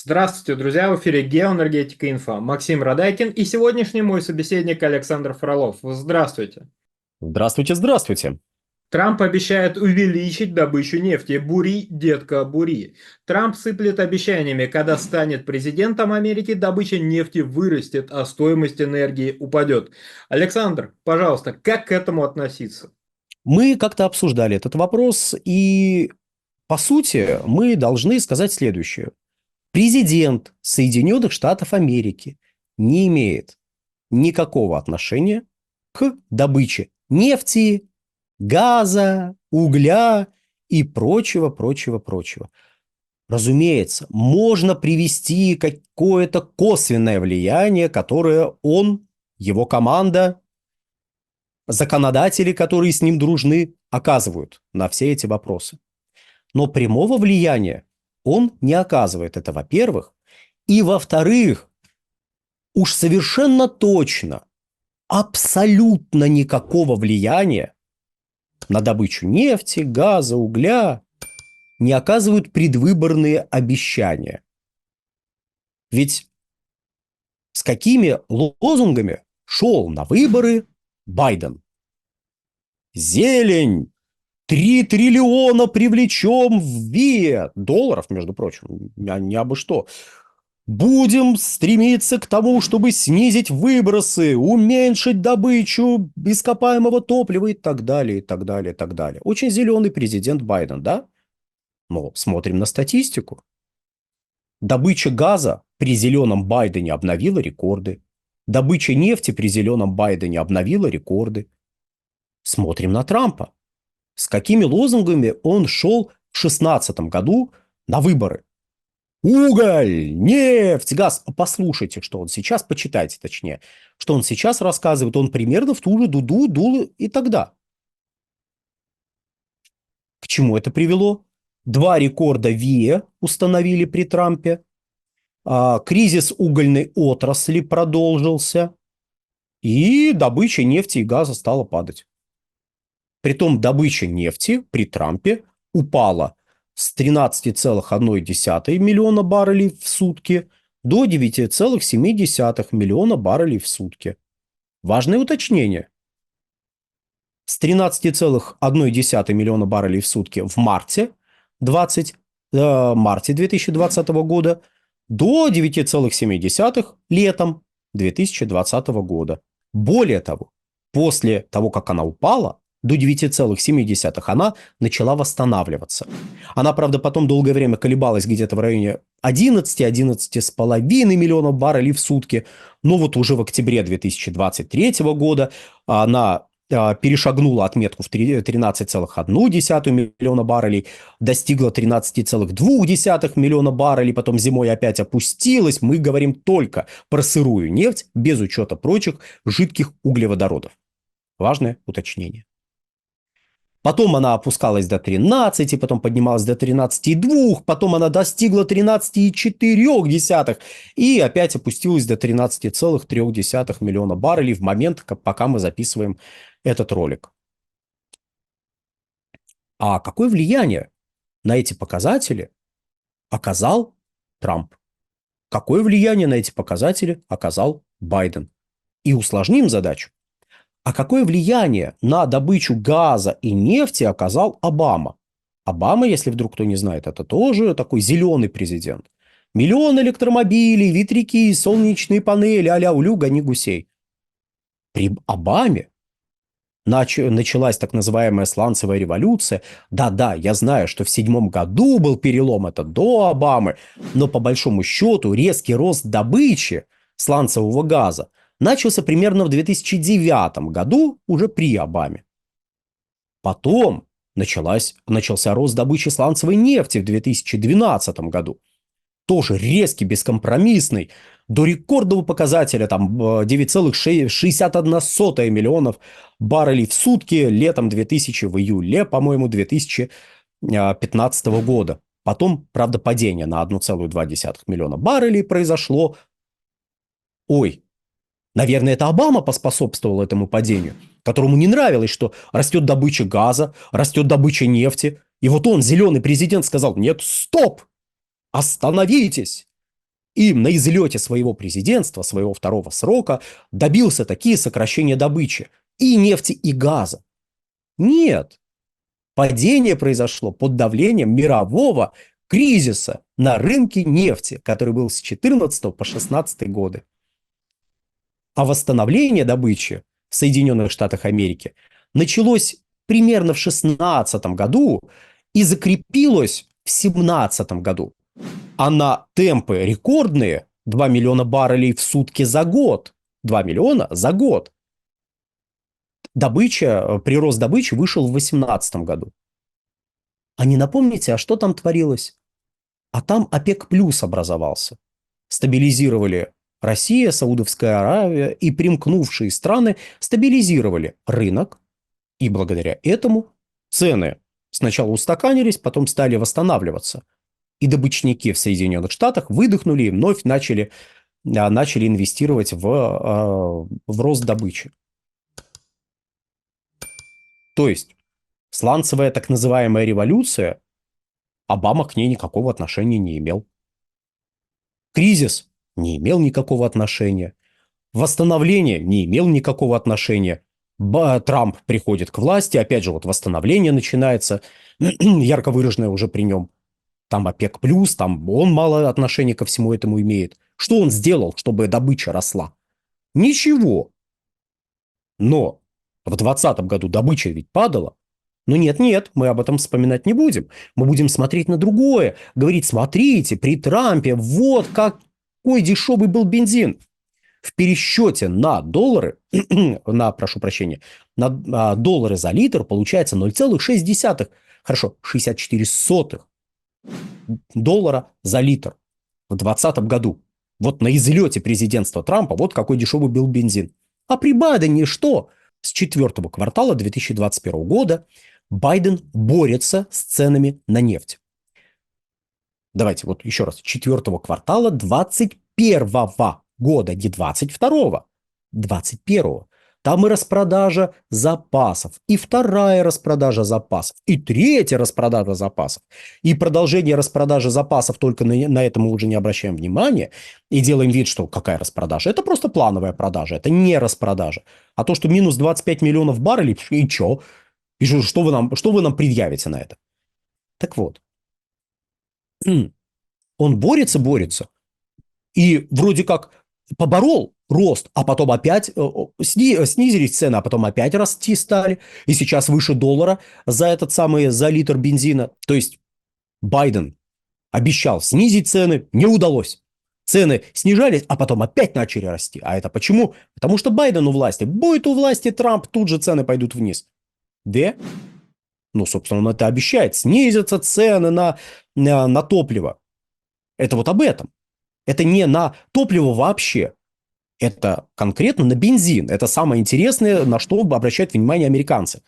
Здравствуйте, друзья! В эфире Геоэнергетика Инфо. Максим Радайкин и сегодняшний мой собеседник Александр Фролов. Здравствуйте! Здравствуйте, здравствуйте. Трамп обещает увеличить добычу нефти. Бури, детка, бури. Трамп сыплет обещаниями, когда станет президентом Америки, добыча нефти вырастет, а стоимость энергии упадет. Александр, пожалуйста, как к этому относиться? Мы как-то обсуждали этот вопрос, и, по сути, мы должны сказать следующее. Президент Соединенных Штатов Америки не имеет никакого отношения к добыче нефти, газа, угля и прочего, прочего, прочего. Разумеется, можно привести какое-то косвенное влияние, которое он, его команда, законодатели, которые с ним дружны, оказывают на все эти вопросы. Но прямого влияния он не оказывает. Это во-первых. И во-вторых, уж совершенно точно, абсолютно никакого влияния на добычу нефти, газа, угля не оказывают предвыборные обещания. Ведь с какими лозунгами шел на выборы Байден? Зелень, 3 триллиона привлечем в ВИЭ. Долларов, между прочим, не абы что. Будем стремиться к тому, чтобы снизить выбросы, уменьшить добычу ископаемого топлива и так далее, и так далее, и так далее. Очень зеленый президент Байден, да? Но смотрим на статистику. Добыча газа при зеленом Байдене обновила рекорды. Добыча нефти при зеленом Байдене обновила рекорды. Смотрим на Трампа. С какими лозунгами он шел в 2016 году на выборы? Уголь, нефть, газ. Послушайте, что он сейчас, почитайте точнее, что он сейчас рассказывает. Он примерно в ту же дуду дул и тогда. К чему это привело? 2 рекорда ВИЭ установили при Трампе. Кризис угольной отрасли продолжился. И добыча нефти и газа стала падать. Притом добыча нефти при Трампе упала с 13,1 миллиона баррелей в сутки до 9,7 миллиона баррелей в сутки. Важное уточнение. С 13,1 миллиона баррелей в сутки в марте 2020 года до 9,7 летом 2020 года. Более того, после того, как она упала, до 9,7 она начала восстанавливаться. Она, правда, потом долгое время колебалась где-то в районе 11-11,5 миллионов баррелей в сутки. Но вот уже в октябре 2023 года она перешагнула отметку в 13,1 миллиона баррелей, достигла 13,2 миллиона баррелей, потом зимой опять опустилась. Мы говорим только про сырую нефть, без учета прочих жидких углеводородов. Важное уточнение. Потом она опускалась до 13, потом поднималась до 13,2, потом она достигла 13,4 и опять опустилась до 13,3 миллиона баррелей в момент, пока мы записываем этот ролик. А какое влияние на эти показатели оказал Трамп? Какое влияние на эти показатели оказал Байден? И усложним задачу. А какое влияние на добычу газа и нефти оказал Обама? Обама, если вдруг кто не знает, это тоже такой зеленый президент. Миллион электромобилей, ветряки, солнечные панели, а-ля улю, гони гусей. При Обаме началась так называемая сланцевая революция. Да-да, я знаю, что в 2007 году был перелом, это до Обамы, но по большому счету резкий рост добычи сланцевого газа начался примерно в 2009 году, уже при Обаме. Потом начался рост добычи сланцевой нефти в 2012 году. Тоже резкий, бескомпромиссный, до рекордного показателя там 9,61 миллионов баррелей в сутки летом в июле, по-моему, 2015 года. Потом, правда, падение на 1,2 миллиона баррелей произошло. Ой, наверное, это Обама поспособствовал этому падению, которому не нравилось, что растет добыча газа, растет добыча нефти. И вот он, зеленый президент, сказал: нет, стоп, остановитесь. И на излете своего президентства, своего второго срока, добился такие сокращения добычи и нефти, и газа. Нет, падение произошло под давлением мирового кризиса на рынке нефти, который был с 14 по 16 годы. А восстановление добычи в Соединенных Штатах Америки началось примерно в 16 году и закрепилось в 17 году. А на темпы рекордные 2 миллиона баррелей в сутки за год. 2 миллиона за год. Прирост добычи вышел в 2018 году. А не напомните, а что там творилось? А там ОПЕК плюс образовался. Стабилизировали Россия, Саудовская Аравия и примкнувшие страны стабилизировали рынок. И благодаря этому цены сначала устаканились, потом стали восстанавливаться. И добычники в Соединенных Штатах выдохнули и вновь начали инвестировать в рост добычи. То есть сланцевая так называемая революция, Обама к ней никакого отношения не имел. Кризис не имел никакого отношения. Восстановление не имел никакого отношения. Трамп приходит к власти, опять же, вот восстановление начинается, ярко выраженное уже при нем. Там ОПЕК+, там он мало отношения ко всему этому имеет. Что он сделал, чтобы добыча росла? Ничего. Но в 2020 году добыча ведь падала. Но нет, мы об этом вспоминать не будем. Мы будем смотреть на другое. Говорить, смотрите, при Трампе вот какой дешевый был бензин. В пересчете на доллары, прошу прощения, на доллары за литр получается 0,6, хорошо, 64 доллара за литр в 2020 году. Вот на излете президентства Трампа вот какой дешевый был бензин. А при Байдене что? С 4-го квартала 2021 года Байден борется с ценами на нефть. Давайте вот еще раз. 4-го квартала 2021 года, не 22-го, 21-го. Там и распродажа запасов, и вторая распродажа запасов, и третья распродажа запасов. И продолжение распродажи запасов, только на это мы уже не обращаем внимания и делаем вид, что какая распродажа. Это просто плановая продажа, это не распродажа. А то, что минус 25 миллионов баррелей, и что? И что вы нам предъявите на это? Так вот, он борется, и вроде как поборол рост, а потом опять снизились цены, а потом опять расти стали. И сейчас выше доллара за за литр бензина. То есть Байден обещал снизить цены, не удалось. Цены снижались, а потом опять начали расти. А это почему? Потому что Байден у власти. Будет у власти Трамп, тут же цены пойдут вниз. Да? Ну, собственно, он это обещает. Снизятся цены на топливо. Это вот об этом. Это не на топливо вообще. Это конкретно на бензин. Это самое интересное, на что обращают внимание американцы.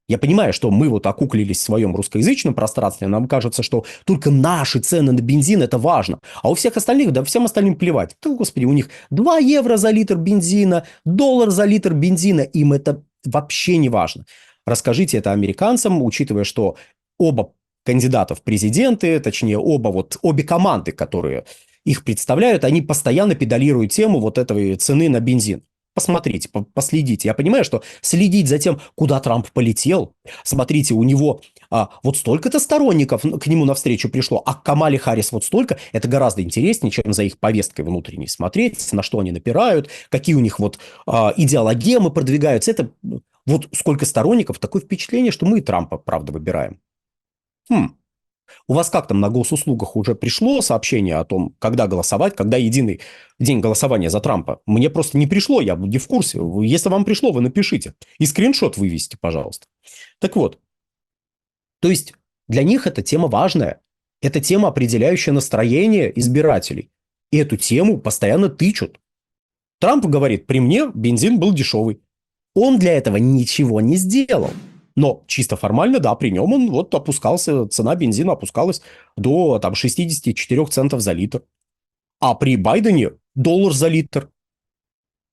Я понимаю, что мы вот окуклились в своем русскоязычном пространстве, нам кажется, что только наши цены на бензин – это важно. А у всех остальных, да всем остальным плевать. Да, господи, у них 2 евро за литр бензина, доллар за литр бензина, им это вообще не важно. Расскажите это американцам, учитывая, что оба кандидата в президенты, точнее, обе команды, которые их представляют, они постоянно педалируют тему вот этой цены на бензин. Посмотрите, последите. Я понимаю, что следить за тем, куда Трамп полетел, смотрите, у него вот столько-то сторонников к нему навстречу пришло, а к Камале Харрис вот столько, это гораздо интереснее, чем за их повесткой внутренней смотреть, на что они напирают, какие у них вот идеологемы продвигаются. Это вот сколько сторонников, такое впечатление, что мы Трампа, правда, выбираем. У вас как там на госуслугах уже пришло сообщение о том, когда голосовать, когда единый день голосования за Трампа? Мне просто не пришло, я не в курсе. Если вам пришло, вы напишите. И скриншот вывесите, пожалуйста. Так вот, то есть для них эта тема важная. Это тема, определяющая настроение избирателей. И эту тему постоянно тычут. Трамп говорит, при мне бензин был дешевый. Он для этого ничего не сделал. Но чисто формально, да, при нем он вот опускался, цена бензина опускалась до там 64 центов за литр. А при Байдене доллар за литр.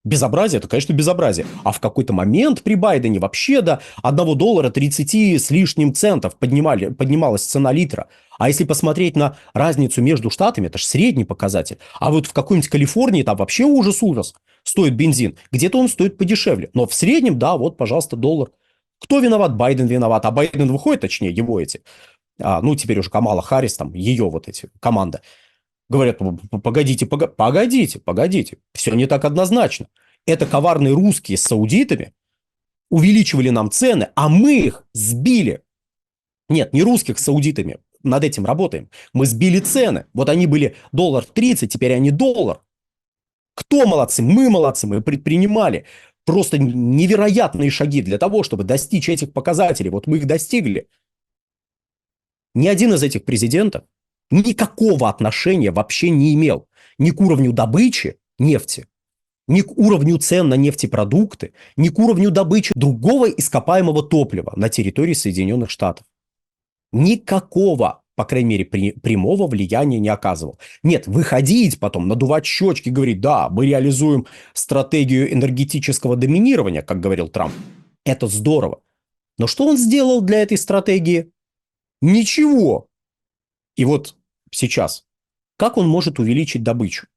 Безобразие, это, конечно, безобразие. А в какой-то момент при Байдене вообще до $1 30 с лишним центов поднималась цена литра. А если посмотреть на разницу между штатами, это же средний показатель. А вот в какой-нибудь Калифорнии там вообще ужас-ужас стоит бензин. Где-то он стоит подешевле. Но в среднем, да, вот, пожалуйста, доллар. Кто виноват? Байден виноват. А Байден выходит, точнее, его эти, ну, теперь уже Камала Харрис, там, ее вот эти, команда. Говорят, погодите, погодите. Все не так однозначно. Это коварные русские с саудитами увеличивали нам цены, а мы их сбили. Нет, не русских с саудитами. Над этим работаем. Мы сбили цены. Вот они были $1.30, теперь они доллар. Кто молодцы? Мы молодцы. Мы предпринимали просто невероятные шаги для того, чтобы достичь этих показателей. Вот мы их достигли. Ни один из этих президентов никакого отношения вообще не имел ни к уровню добычи нефти, ни к уровню цен на нефтепродукты, ни к уровню добычи другого ископаемого топлива на территории Соединенных Штатов. Никакого, по крайней мере, прямого влияния не оказывал. Нет, выходить потом, надувать щечки, говорить, да, мы реализуем стратегию энергетического доминирования, как говорил Трамп. Это здорово. Но что он сделал для этой стратегии? Ничего. И вот сейчас, как он может увеличить добычу?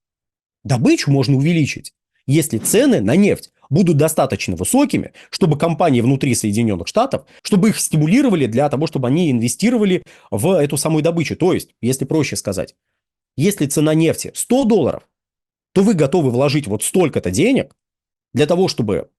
Добычу можно увеличить, если цены на нефть будут достаточно высокими, чтобы компании внутри Соединенных Штатов, чтобы их стимулировали для того, чтобы они инвестировали в эту самую добычу. То есть, если проще сказать, если цена нефти $100, то вы готовы вложить вот столько-то денег для того, чтобы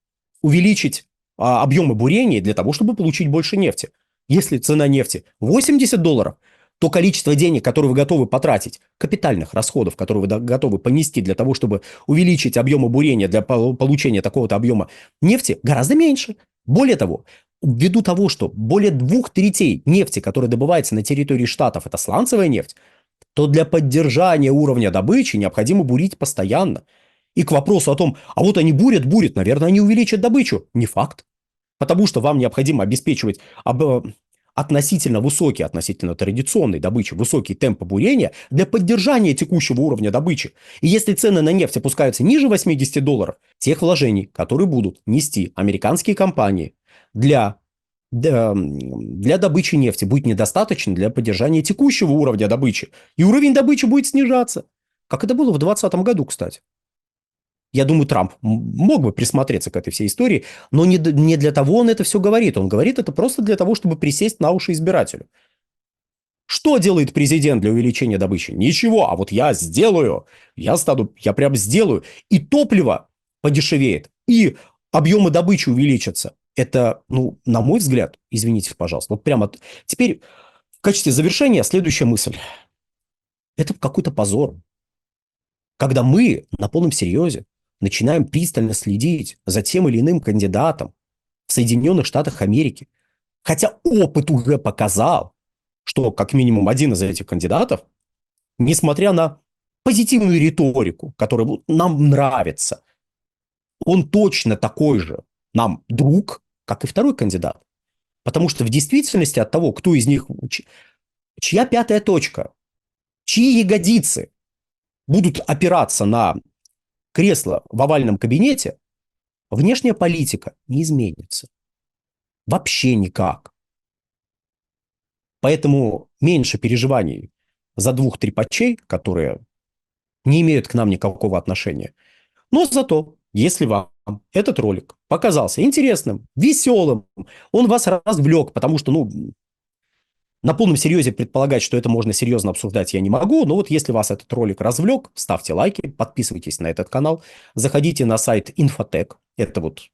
увеличить объемы бурения, для того, чтобы получить больше нефти. Если цена нефти $80, то количество денег, которые вы готовы потратить, капитальных расходов, которые вы готовы понести для того, чтобы увеличить объемы бурения для получения такого-то объема нефти, гораздо меньше. Более того, ввиду того, что более 2/3 нефти, которая добывается на территории штатов, это сланцевая нефть, то для поддержания уровня добычи необходимо бурить постоянно. И к вопросу о том, а вот они бурят, наверное, они увеличат добычу. Не факт. Потому что вам необходимо обеспечивать относительно высокий, относительно традиционной добычи, высокий темп бурения для поддержания текущего уровня добычи. И если цены на нефть опускаются ниже $80, тех вложений, которые будут нести американские компании для добычи нефти, будет недостаточно для поддержания текущего уровня добычи. И уровень добычи будет снижаться. Как это было в 2020 году, кстати. Я думаю, Трамп мог бы присмотреться к этой всей истории, но не для того он это все говорит. Он говорит это просто для того, чтобы присесть на уши избирателю. Что делает президент для увеличения добычи? Ничего, а вот я сделаю, я прям сделаю. И топливо подешевеет, и объемы добычи увеличатся. Это, ну, на мой взгляд, извините, пожалуйста, вот прямо теперь в качестве завершения следующая мысль. Это какой-то позор. Когда мы на полном серьезе начинаем пристально следить за тем или иным кандидатом в Соединенных Штатах Америки, хотя опыт уже показал, что как минимум один из этих кандидатов, несмотря на позитивную риторику, которая нам нравится, он точно такой же нам друг, как и второй кандидат. Потому что в действительности от того, кто из них, чья пятая точка, чьи ягодицы будут опираться на кресло в овальном кабинете, внешняя политика не изменится. Вообще никак. Поэтому меньше переживаний за 2 трепачей, которые не имеют к нам никакого отношения. Но зато, если вам этот ролик показался интересным, веселым, он вас развлек, потому что, ну, на полном серьезе предполагать, что это можно серьезно обсуждать, я не могу. Но вот если вас этот ролик развлек, ставьте лайки, подписывайтесь на этот канал, заходите на сайт Infotech. Это вот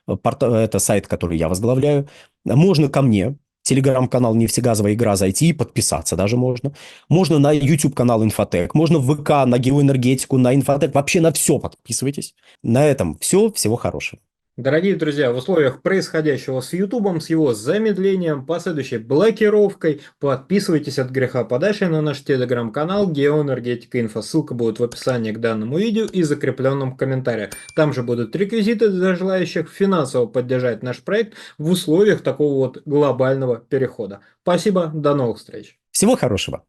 это сайт, который я возглавляю. Можно ко мне, телеграм-канал «Нефтегазовая игра» зайти и подписаться даже можно. Можно на YouTube-канал Infotech, можно в ВК, на геоэнергетику, на Infotech. Вообще на все подписывайтесь. На этом все. Всего хорошего. Дорогие друзья, в условиях происходящего с Ютубом, с его замедлением, последующей блокировкой, подписывайтесь от греха подальше на наш телеграм-канал Геоэнергетика Инфо. Ссылка будет в описании к данному видео и закрепленном комментарии. Там же будут реквизиты для желающих финансово поддержать наш проект в условиях такого вот глобального перехода. Спасибо, до новых встреч. Всего хорошего.